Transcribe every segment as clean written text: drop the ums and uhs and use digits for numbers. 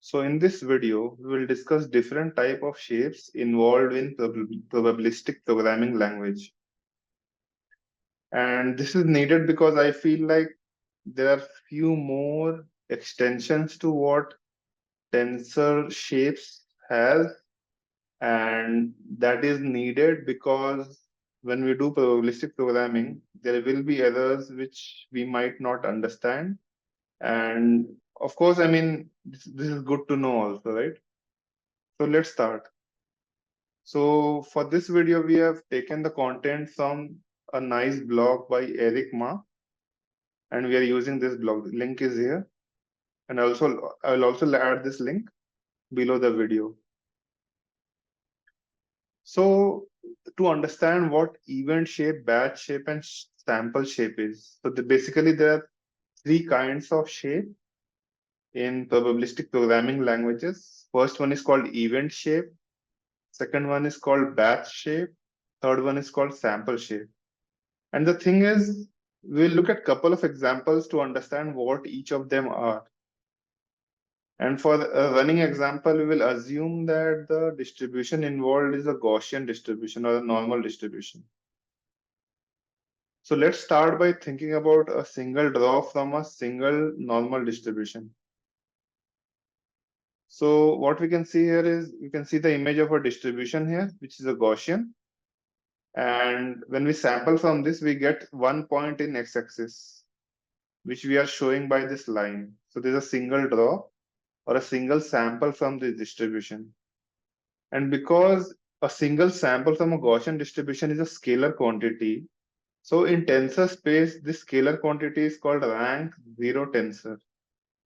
So in this video, we will discuss different type of shapes involved in probabilistic programming language. And this is needed because I feel like there are few more extensions to what tensor shapes has, and that is needed because when we do probabilistic programming, there will be errors which we might not understand. And of course, I mean, this is good to know also, right? So let's start. So for this video, we have taken the content from a nice blog by Eric Ma, and we are using this blog. The link is here, and also I will also add this link below the video. So to understand what event shape, batch shape, and sample shape is, so basically there are three kinds of shape in probabilistic programming languages. First one is called event shape. Second one is called batch shape. Third one is called sample shape. And the thing is, we'll look at a couple of examples to understand what each of them are. And for a running example, we will assume that the distribution involved is a Gaussian distribution or a normal distribution. So let's start by thinking about a single draw from a single normal distribution. So what we can see here is, you can see the image of a distribution here, which is a Gaussian. And when we sample from this, we get 1 point in x-axis, which we are showing by this line. So there's a single draw or a single sample from the distribution. And because a single sample from a Gaussian distribution is a scalar quantity, so in tensor space, this scalar quantity is called rank zero tensor,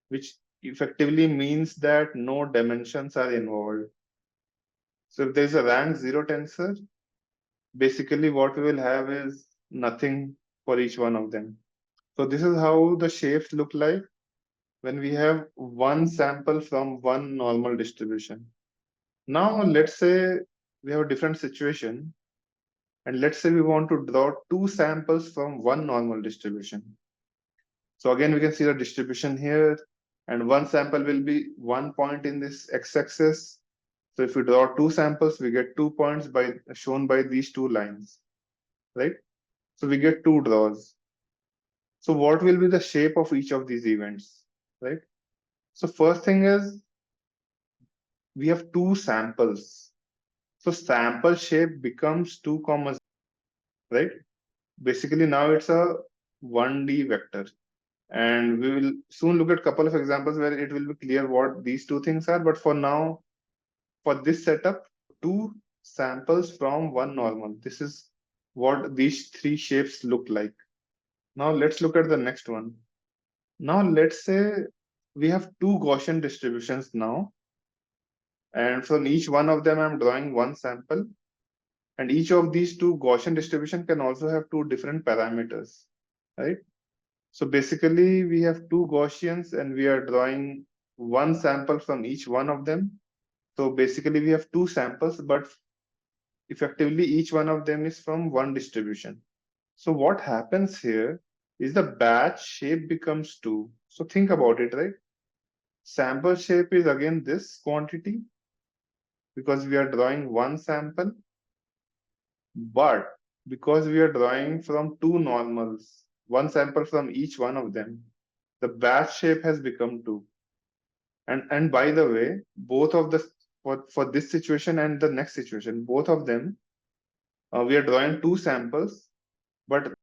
which effectively means that no dimensions are involved. So if there's a rank zero tensor, basically what we will have is nothing for each one of them. So this is how the shapes look like when we have one sample from one normal distribution. Now, let's say we have a different situation, and let's say we want to draw two samples from one normal distribution. So again, we can see the distribution here, and one sample will be 1 point in this x-axis. So if we draw two samples, we get 2 points by shown by these two lines, right? So we get two draws. So what will be the shape of each of these events, right? So first thing is we have two samples. So sample shape becomes 2 comma, right? Basically now it's a 1D vector. And we will soon look at a couple of examples where it will be clear what these two things are. But for now, for this setup, two samples from one normal. This is what these three shapes look like. Now let's look at the next one. Now let's say we have two Gaussian distributions now. And from each one of them, I'm drawing one sample. And each of these two Gaussian distribution can also have two different parameters, right? So basically we have two Gaussians and we are drawing one sample from each one of them. So basically we have two samples, but effectively each one of them is from one distribution. So what happens here is the batch shape becomes two. So think about it, right? Sample shape is again this quantity because we are drawing one sample, but because we are drawing from two normals, one sample from each one of them, the batch shape has become two. And by the way, both of the for this situation and the next situation, both of them, we are drawing two samples, but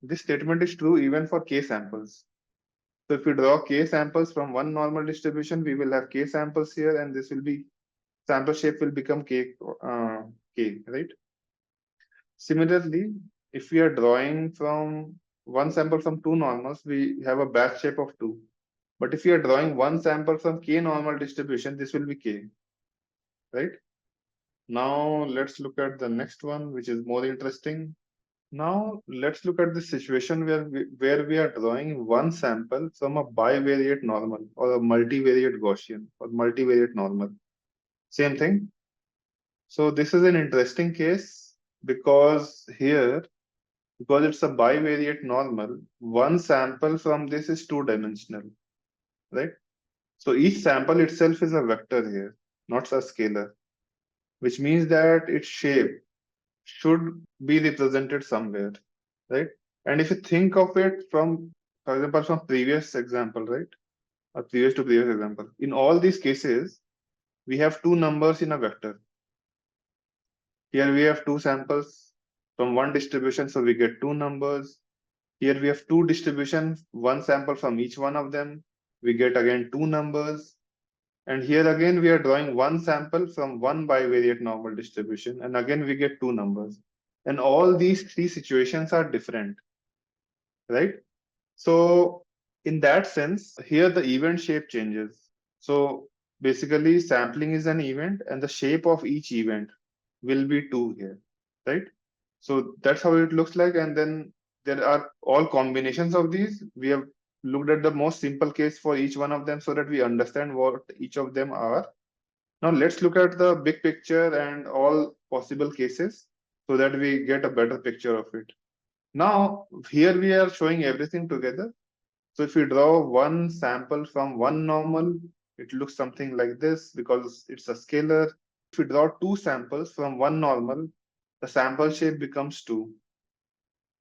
this statement is true even for k samples. So if we draw k samples from one normal distribution, we will have k samples here, and this will be sample shape will become k, right? Similarly, if we are drawing from one sample from two normals, we have a batch shape of two. But if you are drawing one sample from k normal distribution, this will be k, right? Now let's look at the next one, which is more interesting. Now let's look at the situation where we are drawing one sample from a bivariate normal or a multivariate Gaussian or multivariate normal. Same thing. So this is an interesting case because here, because it's a bivariate normal, one sample from this is two-dimensional, right? So each sample itself is a vector here, not a scalar, which means that its shape should be represented somewhere, right? And if you think of it from, for example, from previous example, right? A previous to previous example. In all these cases, we have two numbers in a vector. Here we have two samples from one distribution, so we get two numbers. Here we have two distributions, one sample from each one of them. We get again two numbers. And here again, we are drawing one sample from one bivariate normal distribution. And again, we get two numbers. And all these three situations are different, right? So in that sense, here the event shape changes. So basically, sampling is an event and the shape of each event will be two here, right? So that's how it looks like. And then there are all combinations of these. We have looked at the most simple case for each one of them so that we understand what each of them are. Now let's look at the big picture and all possible cases so that we get a better picture of it. Now, here we are showing everything together. So if we draw one sample from one normal, it looks something like this because it's a scalar. If we draw two samples from one normal, the sample shape becomes two.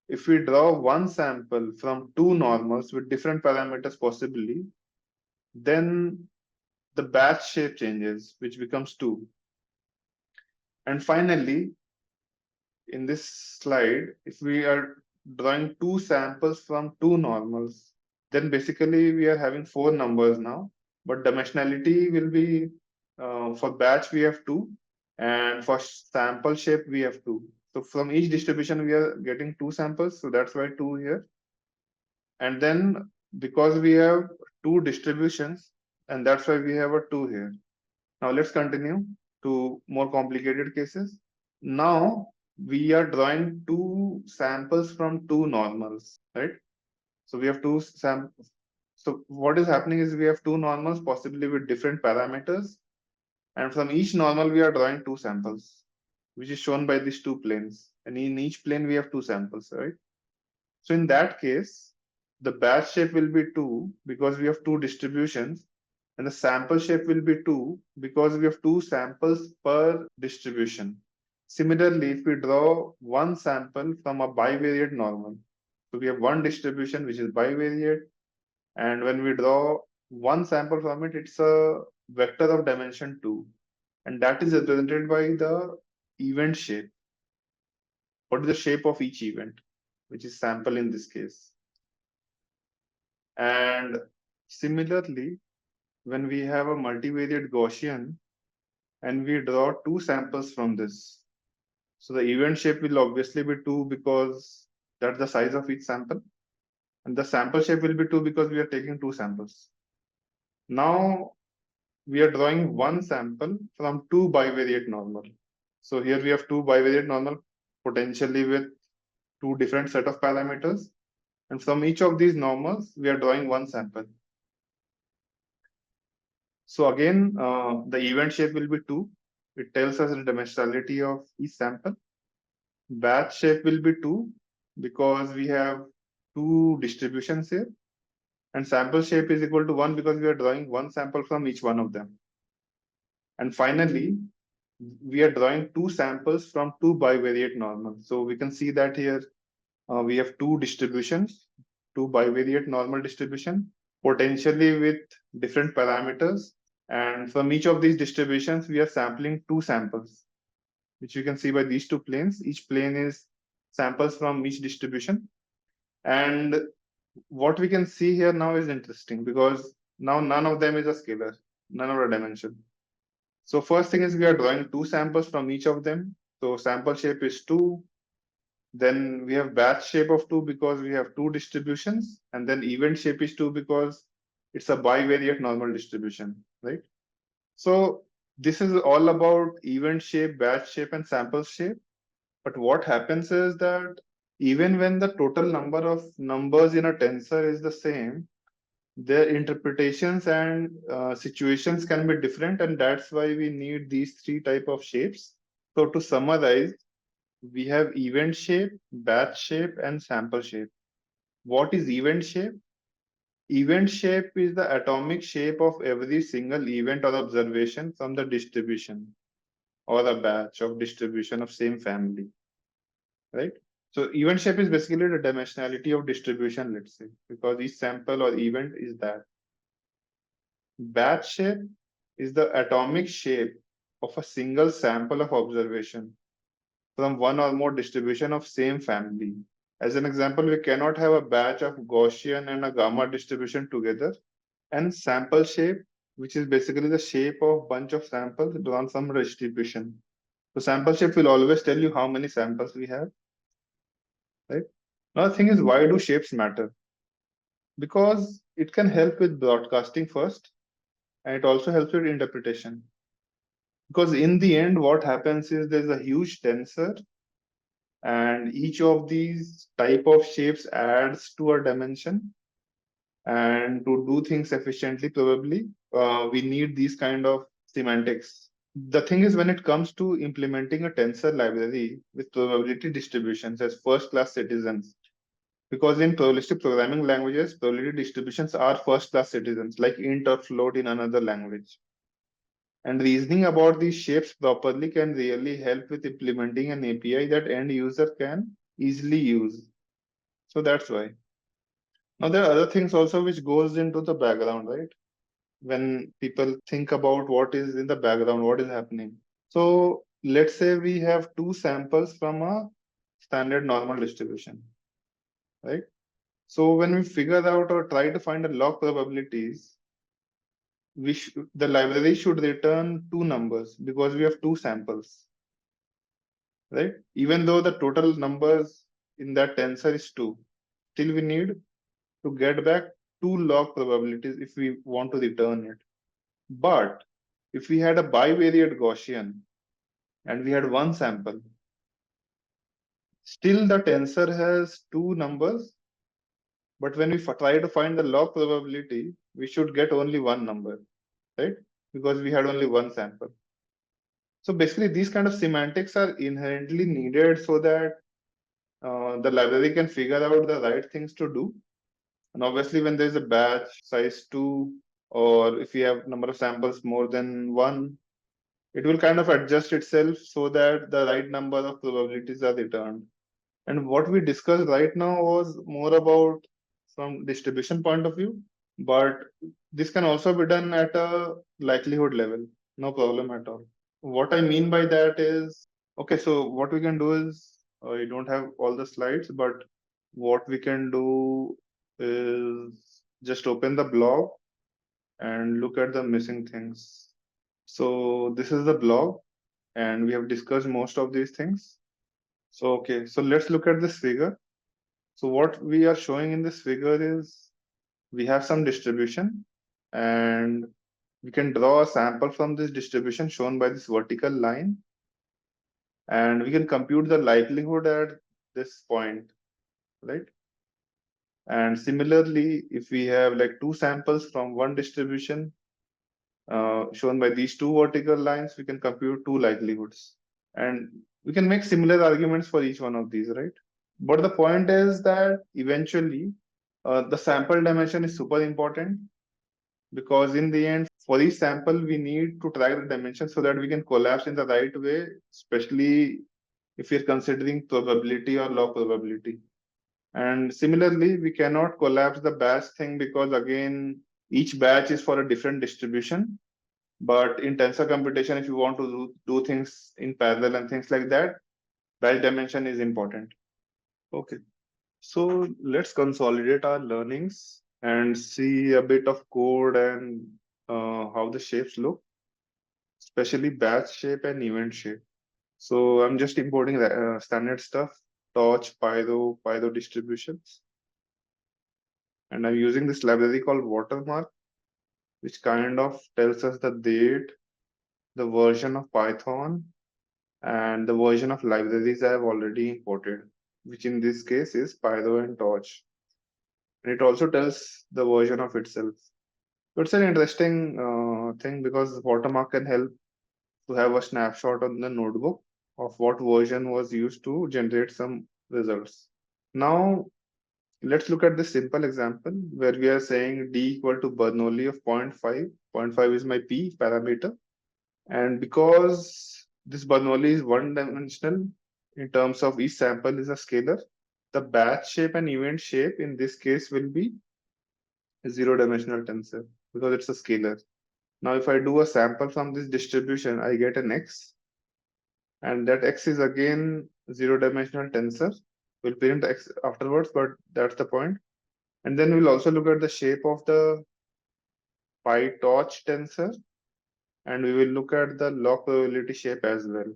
If we draw one sample from two normals with different parameters possibly, then the batch shape changes, which becomes two. And finally, in this slide, if we are drawing two samples from two normals, then basically we are having four numbers now, but dimensionality will be for batch we have two, and for sample shape we have two. So from each distribution we are getting two samples, so that's why two here. And then because we have two distributions, and that's why we have a two here. Now let's continue to more complicated cases. Now we are drawing two samples from two normals, right? So we have two samples. So what is happening is we have two normals, possibly with different parameters. And from each normal, we are drawing two samples, which is shown by these two planes. And in each plane, we have two samples, right? So in that case, the batch shape will be two because we have two distributions, and the sample shape will be two because we have two samples per distribution. Similarly, if we draw one sample from a bivariate normal, so we have one distribution which is bivariate, and when we draw one sample from it, it's a vector of dimension two, and that is represented by the event shape. What is the shape of each event, which is sample in this case? And similarly, when we have a multivariate Gaussian and we draw two samples from this, so the event shape will obviously be two because that's the size of each sample. And the sample shape will be two because we are taking two samples. Now we are drawing one sample from two bivariate normal. So here we have two bivariate normal potentially with two different set of parameters. And from each of these normals, we are drawing one sample. So again, the event shape will be two. It tells us the dimensionality of each sample. Batch shape will be two because we have two distributions here. And sample shape is equal to one because we are drawing one sample from each one of them. And finally, we are drawing two samples from two bivariate normals. So we can see that here we have two distributions, two bivariate normal distribution, potentially with different parameters. And from each of these distributions, we are sampling two samples, which you can see by these two planes. Each plane is samples from each distribution. And what we can see here now is interesting because now none of them is a scalar, none of a dimension. So first thing is we are drawing two samples from each of them. So sample shape is two. Then we have batch shape of two because we have two distributions. And then event shape is two because it's a bivariate normal distribution, right? So this is all about event shape, batch shape, and sample shape. But what happens is that even when the total number of numbers in a tensor is the same, their interpretations and situations can be different, and that's why we need these three type of shapes. So to summarize, we have event shape, batch shape, and sample shape. What is event shape? Event shape is the atomic shape of every single event or observation from the distribution or a batch of distribution of same family, right? So event shape is basically the dimensionality of distribution, let's say, because each sample or event is that. Batch shape is the atomic shape of a single sample of observation from one or more distribution of same family. As an example, we cannot have a batch of Gaussian and a gamma distribution together. And sample shape, which is basically the shape of bunch of samples drawn from a distribution. So sample shape will always tell you how many samples we have, right? Now the thing is, why do shapes matter? Because it can help with broadcasting first, and it also helps with interpretation. Because in the end, what happens is there's a huge tensor, and each of these type of shapes adds to a dimension. And to do things efficiently, probably we need these kind of semantics. The thing is, when it comes to implementing a tensor library with probability distributions as first class citizens, because in probabilistic programming languages, probability distributions are first class citizens, like int or float in another language. And reasoning about these shapes properly can really help with implementing an API that end user can easily use. So that's why. Now there are other things also which goes into the background, right? When people think about what is in the background, what is happening. So let's say we have two samples from a standard normal distribution, right? So when we figure out or try to find a log probabilities, the library should return two numbers because we have two samples, right? Even though the total numbers in that tensor is two, still we need to get back two log probabilities if we want to return it. But if we had a bivariate Gaussian and we had one sample, still the tensor has two numbers, but when we try to find the log probability, we should get only one number, right? Because we had only one sample. So basically, these kind of semantics are inherently needed so that the library can figure out the right things to do. And obviously, when there's a batch size 2, or if you have number of samples more than one, it will kind of adjust itself so that the right number of probabilities are returned. And what we discussed right now was more about from distribution point of view, but this can also be done at a likelihood level, no problem at all. What I mean by that is, okay, so what we can do is, I don't have all the slides, but what we can do is just open the blog and look at the missing things. So this is the blog, and we have discussed most of these things. So, okay, so let's look at this figure. So what we are showing in this figure is we have some distribution, and we can draw a sample from this distribution shown by this vertical line, and we can compute the likelihood at this point, right? And similarly, if we have like two samples from one distribution shown by these two vertical lines, we can compute two likelihoods. And we can make similar arguments for each one of these, right? But the point is that eventually the sample dimension is super important, because in the end, for each sample, we need to track the dimension so that we can collapse in the right way, especially if we're considering probability or log probability. And similarly, we cannot collapse the batch thing because again, each batch is for a different distribution. But in tensor computation, if you want to do things in parallel and things like that, batch dimension is important. Okay. So let's consolidate our learnings and see a bit of code and how the shapes look, especially batch shape and event shape. So I'm just importing the standard stuff, Torch, Pyro distributions. And I'm using this library called Watermark, which kind of tells us the date, the version of Python, and the version of libraries I have already imported, which in this case is Pyro and Torch. And it also tells the version of itself. So it's an interesting thing because Watermark can help to have a snapshot on the notebook of what version was used to generate some results. Now, Let's look at this simple example where we are saying D equal to Bernoulli of 0.5. 0.5 is my P parameter. And because this Bernoulli is one dimensional in terms of each sample is a scalar, the batch shape and event shape in this case will be a zero dimensional tensor because it's a scalar. Now, if I do a sample from this distribution, I get an X, and that X is again zero dimensional tensor. We'll print X afterwards, but that's the point. And then we'll also look at the shape of the PyTorch tensor, and we will look at the log probability shape as well.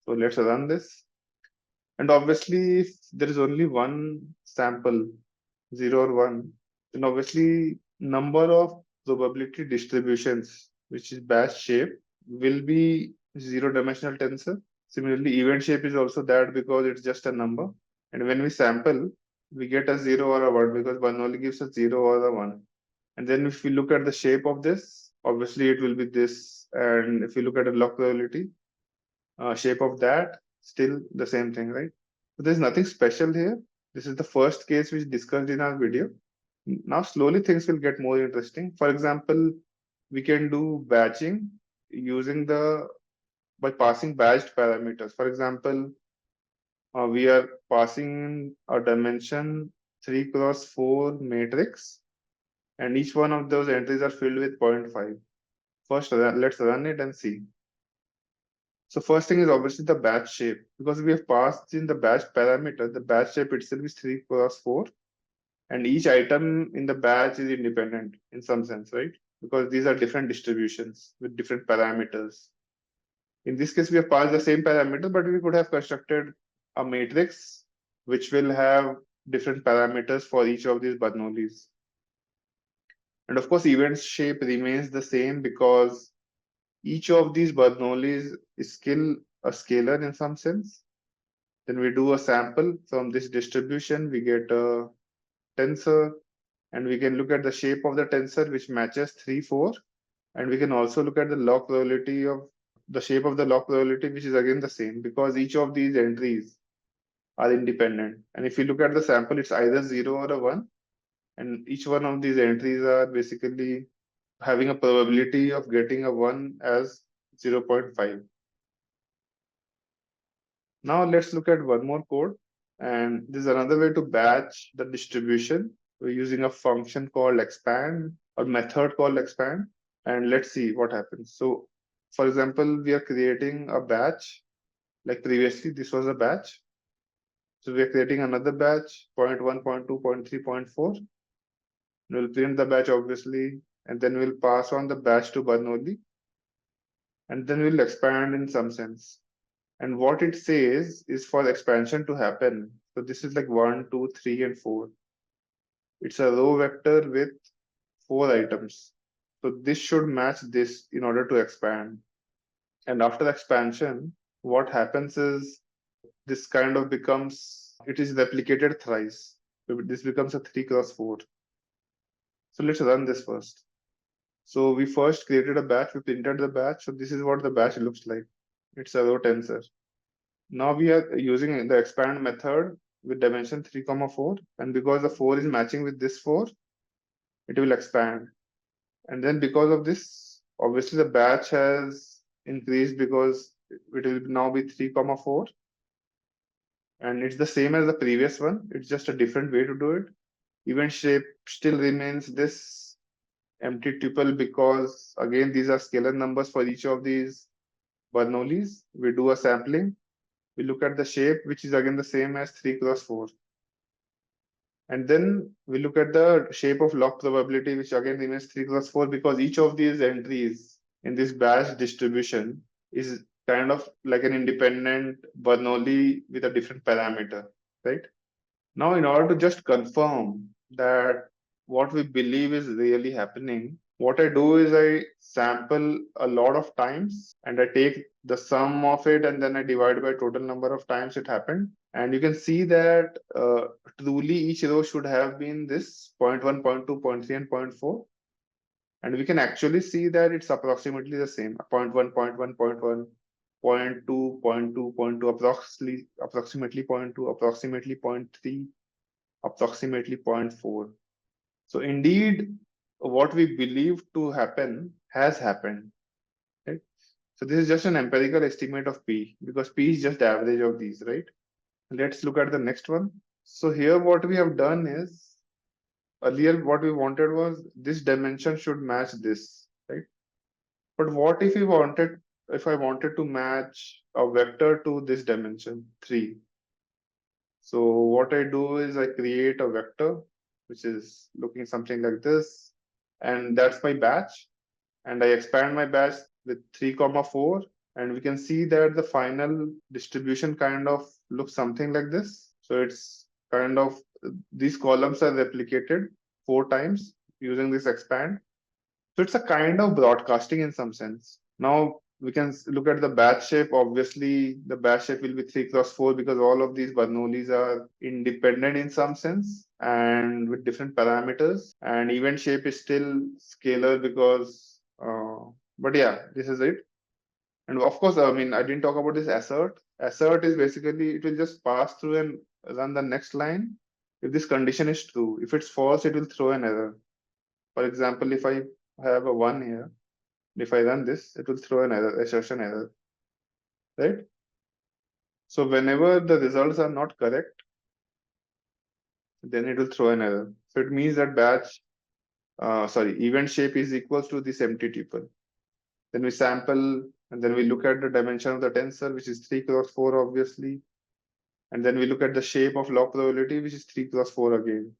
So let's run this. And obviously, if there is only one sample, 0 or 1, then obviously number of probability distributions, which is batch shape, will be zero dimensional tensor. Similarly, event shape is also that because it's just a number. And when we sample, we get a 0 or a 1 because one only gives a 0 or a 1. And then if we look at the shape of this, obviously it will be this. And if you look at the log probability, shape of that, still the same thing, right? So there's nothing special here. This is the first case which discussed in our video. Now slowly things will get more interesting. For example, we can do batching using by passing batched parameters. For example, we are passing a dimension 3 cross 4 matrix, and each one of those entries are filled with 0.5. First, let's run it and see. So first thing is obviously the batch shape. Because we have passed in the batch parameter, the batch shape itself is 3 cross 4. And each item in the batch is independent in some sense, right? Because these are different distributions with different parameters. In this case, we have passed the same parameter, but we could have constructed a matrix which will have different parameters for each of these Bernoullis. And of course, event shape remains the same because each of these Bernoullis is still a scalar in some sense. Then we do a sample from this distribution, we get a tensor, and we can look at the shape of the tensor which matches 3, 4. And we can also look at the log probability of the shape of the log probability, which is again the same because each of these entries are independent. And if you look at the sample, it's either 0 or a 1. And each one of these entries are basically having a probability of getting a 1 as 0.5. Now let's look at one more code. And this is another way to batch the distribution. We're using a function called expand or method called expand. And let's see what happens. So for example, we are creating a batch. Like previously, this was a batch. So we are creating another batch, 0.1, 0.2, 0.3, 0.4. We'll print the batch obviously, and then we'll pass on the batch to Bernoulli. And then we'll expand in some sense. And what it says is for expansion to happen. So this is like 1, 2, 3, and 4. It's a row vector with 4 items. So this should match this in order to expand. And after expansion, what happens is this kind of becomes, it is replicated thrice. So this becomes a 3 cross 4. So let's run this first. So we first created a batch, we printed the batch. So this is what the batch looks like. It's a row tensor. Now we are using the expand method with dimension 3, 4. And because the 4 is matching with this 4, it will expand. And then because of this, obviously the batch has increased because it will now be 3, 4. And it's the same as the previous one. It's just a different way to do it. Event shape still remains this empty tuple because again, these are scalar numbers for each of these Bernoullis. We do a sampling. We look at the shape, which is again the same as 3 cross 4. And then we look at the shape of log probability, which again remains 3 cross 4 because each of these entries in this batch distribution is kind of like an independent Bernoulli with a different parameter, right? Now, in order to just confirm that what we believe is really happening, what I do is I sample a lot of times and I take the sum of it and then I divide by total number of times it happened. And you can see that truly each row should have been this 0.1, 0.2, 0.3, and 0.4. And we can actually see that it's approximately the same 0.1, 0.1, 0.1, 0.2, 0.2, 0.2, approximately 0.2, approximately 0.3, approximately 0.4. So indeed, what we believe to happen has happened, right? So this is just an empirical estimate of P because P is just the average of these, right? Let's look at the next one. So here what we have done is, earlier what we wanted was this dimension should match this, right? But what if if I wanted to match a vector to this dimension, 3? So what I do is I create a vector, which is looking something like this, and that's my batch. And I expand my batch with 3 comma 4, and we can see that the final distribution kind of looks something like this. So it's kind of, these columns are replicated 4 times using this expand. So it's a kind of broadcasting in some sense. Now we can look at the batch shape. Obviously, the batch shape will be 3 cross 4 because all of these Bernoullis are independent in some sense and with different parameters. And event shape is still scalar because, but yeah, this is it. And of course, I mean, I didn't talk about this assert. Assert is basically, it will just pass through and run the next line if this condition is true. If it's false, it will throw an error. For example, if I have a 1 here, if I run this, it will throw an error, assertion error, right? So whenever the results are not correct, then it will throw an error. So it means that event shape is equals to this empty tuple. Then we sample and then we look at the dimension of the tensor, which is 3 cross 4, obviously. And then we look at the shape of log probability, which is 3 cross 4 again.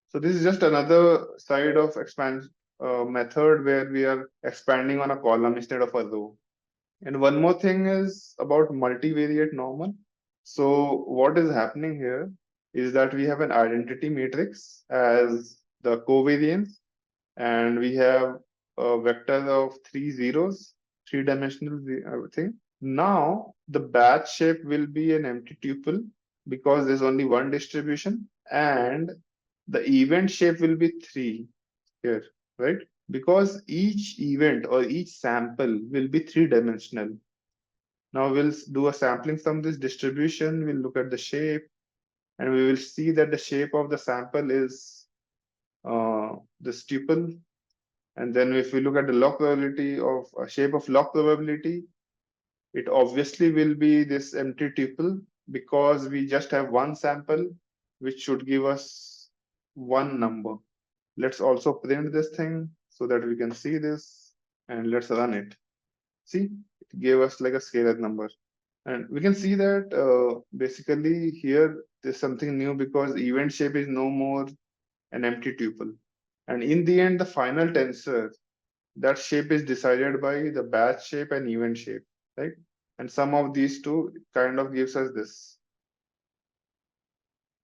So this is just another side of expand method where we are expanding on a column instead of a row. And one more thing is about multivariate normal. So what is happening here is that we have an identity matrix as the covariance, and we have a vector of 3 zeros, 3-dimensional thing. Now the batch shape will be an empty tuple because there's only one distribution, and the event shape will be 3 here, right? Because each event or each sample will be 3-dimensional. Now we'll do a sampling from this distribution. We'll look at the shape and we will see that the shape of the sample is this tuple. And then if we look at the log probability of shape of log probability, it obviously will be this empty tuple because we just have one sample, which should give us one number. Let's also print this thing so that we can see this, and let's run it. See, it gave us like a scalar number. And we can see that basically here there's something new because event shape is no more an empty tuple. And in the end, the final tensor, that shape is decided by the batch shape and event shape, right? And sum of these two kind of gives us this.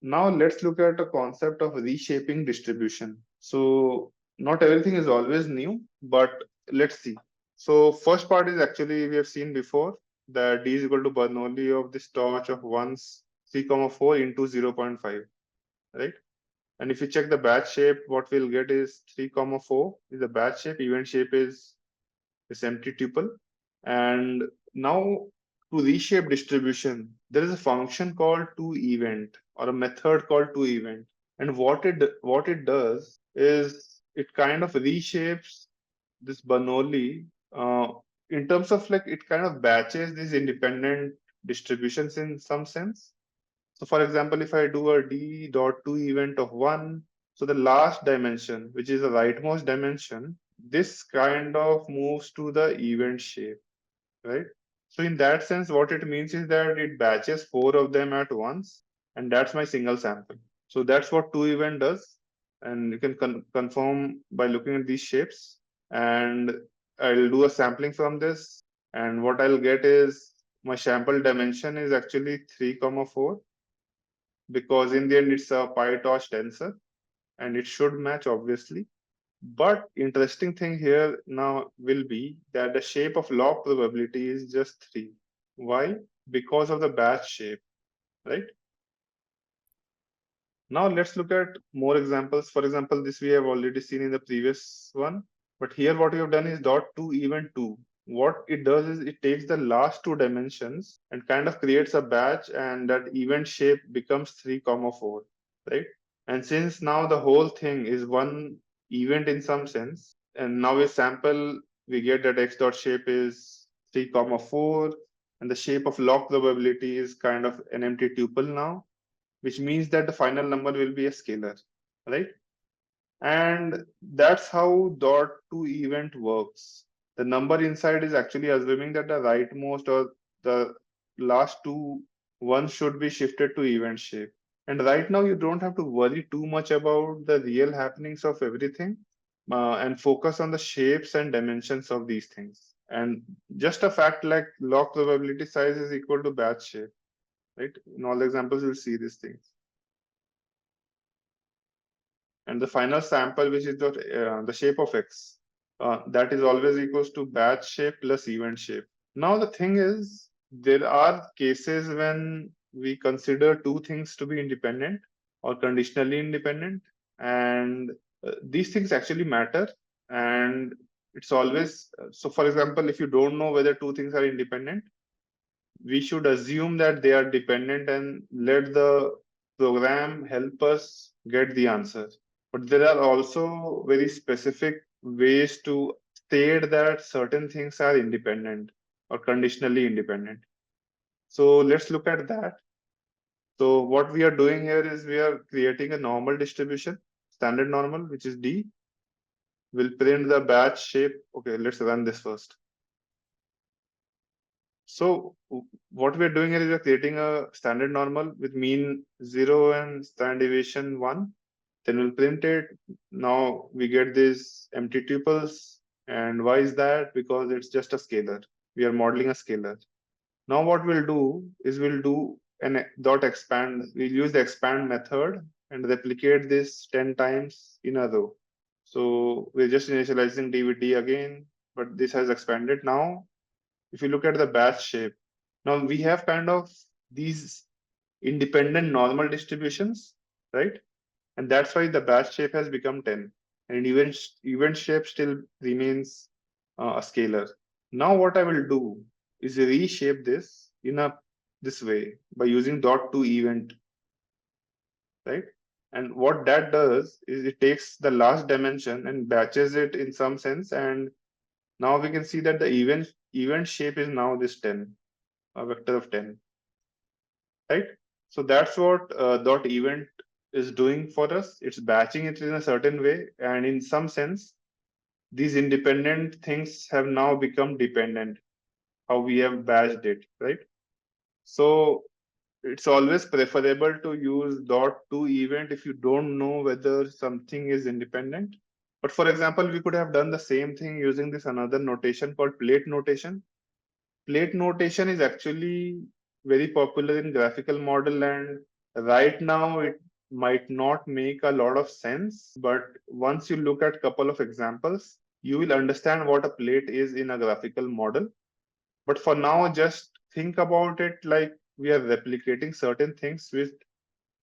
Now let's look at a concept of reshaping distribution. So not everything is always new, but let's see. So first part is actually we have seen before that d is equal to Bernoulli of this torch of 1's 3,4 into 0.5, right? And if you check the batch shape, what we'll get is 3,4 is the batch shape, event shape is this empty tuple. And now to reshape distribution, there is a function called toEvent or a method called toEvent. And what it does is it kind of reshapes this Bernoulli in terms of like it kind of batches these independent distributions in some sense. So for example, if I do a d dot toEvent of 1, so the last dimension, which is the rightmost dimension, this kind of moves to the event shape, right? So in that sense, what it means is that it batches 4 of them at once, and that's my single sample. So that's what toEvent does, and you can confirm by looking at these shapes. And I'll do a sampling from this, and what I'll get is my sample dimension is actually 3,4 because in the end it's a PyTorch tensor, and it should match obviously. But interesting thing here now will be that the shape of log probability is just 3. Why? Because of the batch shape, right? Now let's look at more examples. For example, this we have already seen in the previous one, but here what we have done is dot toEvent 2. What it does is it takes the last 2 dimensions and kind of creates a batch, and that event shape becomes 3,4, right? And since now the whole thing is one event in some sense, and now we sample, we get that x dot shape is 3 comma 4, and the shape of lock probability is kind of an empty tuple now, which means that the final number will be a scalar, right? And that's how dot to event works. The number inside is actually assuming that the rightmost or the last two ones should be shifted to event shape. And right now, you don't have to worry too much about the real happenings of everything, and focus on the shapes and dimensions of these things. And just a fact like log probability size is equal to batch shape, right? In all the examples, you'll see these things. And the final sample, which is the shape of x, that is always equals to batch shape plus event shape. Now the thing is, there are cases when we consider two things to be independent or conditionally independent, and these things actually matter. And it's always so. For example, if you don't know whether two things are independent, we should assume that they are dependent and let the program help us get the answer. But there are also very specific ways to state that certain things are independent or conditionally independent. So let's look at that. So what we are doing here is we are creating a normal distribution, standard normal, which is D. We'll print the batch shape. Okay, let's run this first. So what we're doing here is we're creating a standard normal with mean 0 and standard deviation 1. Then we'll print it. Now we get these empty tuples. And why is that? Because it's just a scalar. We are modeling a scalar. Now what we'll do is we'll do an dot expand. We'll use the expand method and replicate this 10 times in a row. So we're just initializing DVD again, but this has expanded. Now if you look at the batch shape, now we have kind of these independent normal distributions, right? And that's why the batch shape has become 10. And event shape still remains a scalar. Now what I will do is reshape this in this way by using dot to event, right? And what that does is it takes the last dimension and batches it in some sense, and now we can see that the event shape is now this 10, a vector of 10, right? So that's what dot event is doing for us. It's batching it in a certain way, and in some sense, these independent things have now become dependent, how we have batched it, right? So it's always preferable to use dot to event if you don't know whether something is independent. But for example, we could have done the same thing using this another notation called plate notation. Plate notation is actually very popular in graphical model, and right now it might not make a lot of sense, but once you look at a couple of examples, you will understand what a plate is in a graphical model. But for now, just think about it like we are replicating certain things with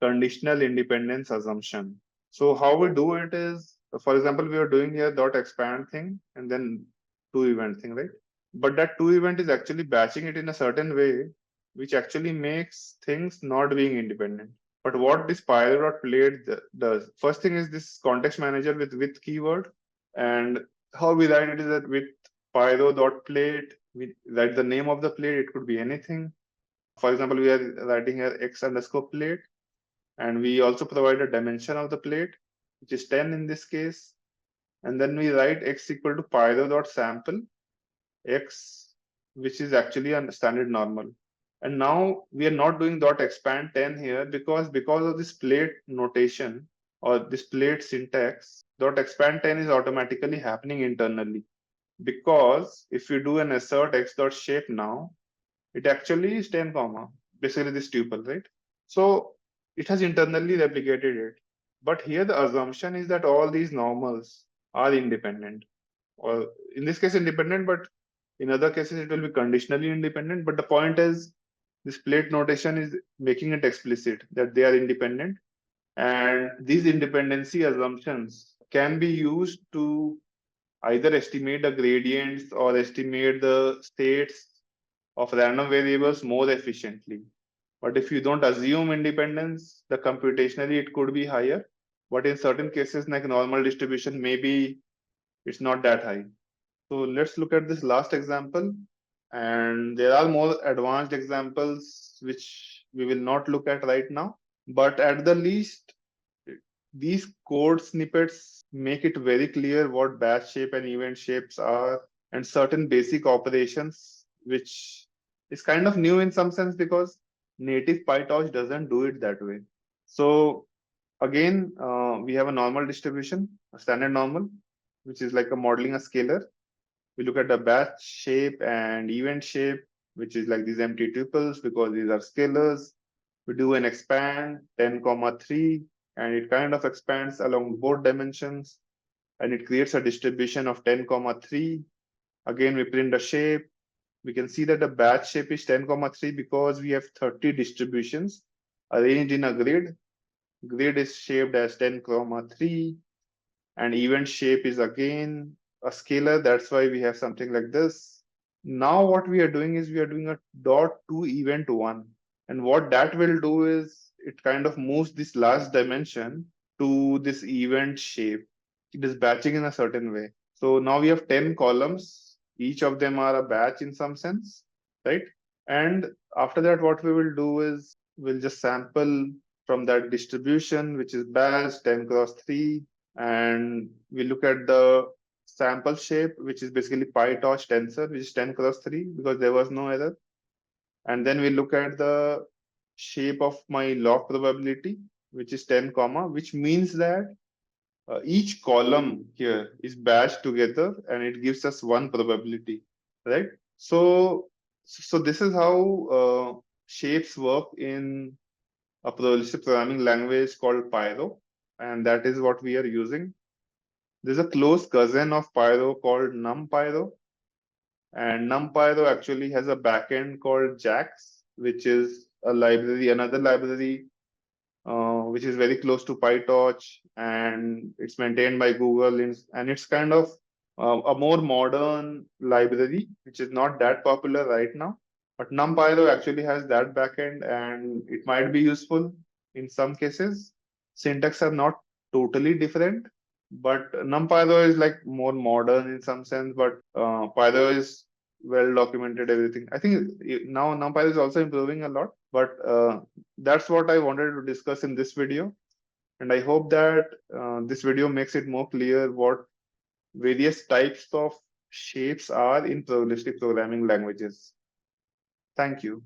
conditional independence assumption. So how we do it is, for example, we are doing here dot expand thing and then to event thing, right? But that to event is actually batching it in a certain way, which actually makes things not being independent. But what this pyro.plate does, first thing is this context manager with keyword, and how we write it is that with pyro.plate, we write the name of the plate, it could be anything. For example, we are writing here x underscore plate, and we also provide a dimension of the plate, which is 10 in this case. And then we write x equal to pyro.sample x, which is actually a standard normal. And now we are not doing dot expand 10 here because of this plate notation or this plate syntax, dot expand 10 is automatically happening internally. Because if you do an assert x dot shape now, it actually is 10 comma, basically this tuple, right? So it has internally replicated it. But here the assumption is that all these normals are independent, or in this case independent, but in other cases it will be conditionally independent. But the point is this plate notation is making it explicit that they are independent, and these independency assumptions can be used to either estimate the gradients or estimate the states of random variables more efficiently. But if you don't assume independence, the computationally it could be higher. but in certain cases, like normal distribution, maybe it's not that high. So let's look at this last example. And there are more advanced examples which we will not look at right now. But at the least, these code snippets make it very clear what batch shape and event shapes are, and certain basic operations, which is kind of new in some sense because native PyTorch doesn't do it that way. So again, we have a normal distribution, a standard normal, which is like a modeling a scalar. We look at the batch shape and event shape, which is like these empty tuples because these are scalars. We do an expand 10,3, and it kind of expands along both dimensions, and it creates a distribution of 10,3. Again, we print the shape. We can see that the batch shape is 10,3 because we have 30 distributions arranged in a grid. Grid is shaped as 10,3, and event shape is again a scalar. That's why we have something like this. Now what we are doing is we are doing a dot to event one. And what that will do is it kind of moves this last dimension to this event shape. It is batching in a certain way. So now we have 10 columns. Each of them are a batch in some sense, right? And after that, what we will do is we'll just sample from that distribution, which is batch 10x3, and we look at the sample shape, which is basically PyTorch tensor, which is 10x3 because there was no error. And then we look at the shape of my log probability, which is 10 comma, which means that each column here is batched together and it gives us one probability, right? So this is how shapes work in a probabilistic programming language called Pyro, and that is what we are using. There's a close cousin of Pyro called NumPyro, and NumPyro actually has a backend called JAX, which is a library, another library, which is very close to PyTorch, and it's maintained by Google, and it's kind of a more modern library, which is not that popular right now. But NumPyro actually has that backend, and it might be useful in some cases. Syntax are not totally different, but NumPyro is like more modern in some sense, but Pyro is well documented, everything. I think now NumPy is also improving a lot, but that's what I wanted to discuss in this video. And I hope that this video makes it more clear what various types of shapes are in probabilistic programming languages. Thank you.